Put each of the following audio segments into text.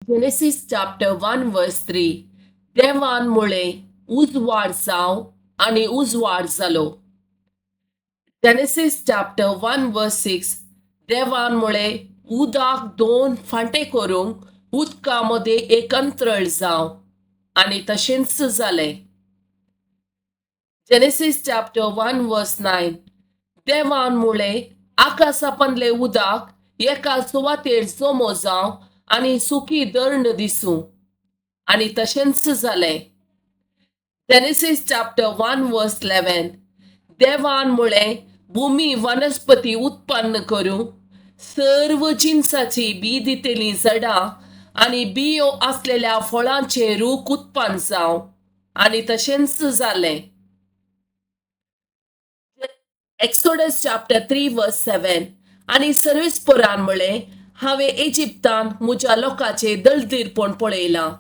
Genesis chapter 1 verse 3. देवांमुळे उजवाड जाव आणि उजवाड जालो. Genesis chapter 1 verse 6. देवांमुळे उदाक दोन फांटे करूंक उदकामध्ये एकंत्रळ जाव आणि तशेंच जाले. Genesis chapter 1 verse 9. देवांमुळे आकाशापणले उदाक एका सुवातेर जमो जाव आणि सुखी दर्ण दिसूं आणि तशेंच जालें. Genesis chapter 1 verse 11. देवांमुळे भूमी वनस्पती उत्पन्न करूं सर्व जिन्साची बी दितेली झाडां आणि बियो असलेल्या फळांचे रूख उत्पन्न जाव आणि तशेंच जालें. Exodus chapter 3 verse 7. आणि सर्वेस्परांमुळे हांवें इजिप्तान म्हज्या लोकांचे दळदीरपण पळयलां.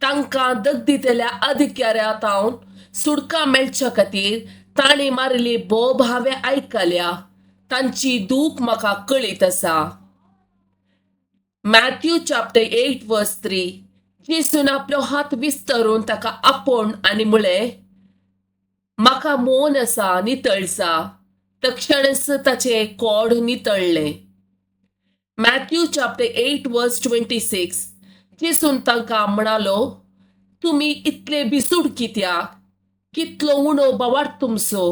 तांकां दगदितेल्या अधिकाऱ्यांतावन सुटका मेळच्या खातीर तांणी मारिल्ली बोब हांवें आयकल्या. तांची दूख म्हाका कळीत आसा. Matthew chapter 8 verse 3. जेसून आपलो हात विस्तरून ताका आपोवन आनी म्हळें, म्हाका मोन आसा, नितळ जा. तक्षणच ताचे कोड नितळ्ळे. Matthew chapter 8 verse 26. जेसून तांकां म्हणालो, तुमी इतले भिसूड कित्याक? कितलो उणो बोवाळ तुमचो.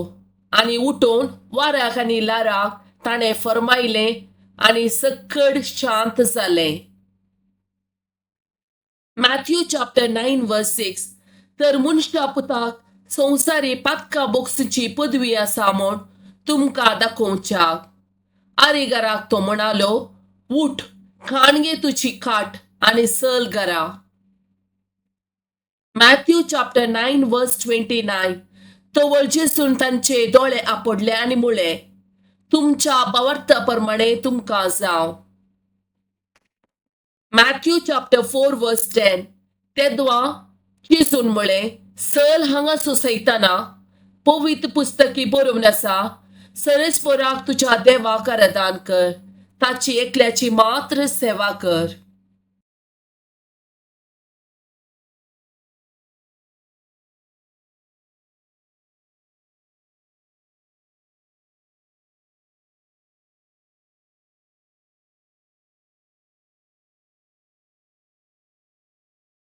आनी उठोवन वाऱ्याक आनी लाराक ताणें फर्मायलें आनी सकड शांत जालें. Matthew chapter 9 verse 6. तर मनशा पुताक संवसारी पातका बोक्सची पदवी आसा म्हूण तुमकां दाखोवच्याक. आरेगाराक तो म्हणालो, उठ, खाण घे तुजी खाट आनी चल घरा. Matthew chapter 9 verse 29. तवळ जेसून तांचे दोळे आपडले आनी म्हळें, तुमच्या भावार्था प्रमाणे तुमकां जाव. Matthew chapter 4 verse 10. तेदवा जेसून म्हळें, चल हांगासो सैताना. पवित्र पुस्तकी बरोवन आसा, सर्वेस्पराक तुज्या देवाक आराधन कर, ताची एकल्याची मात्र सेवा कर.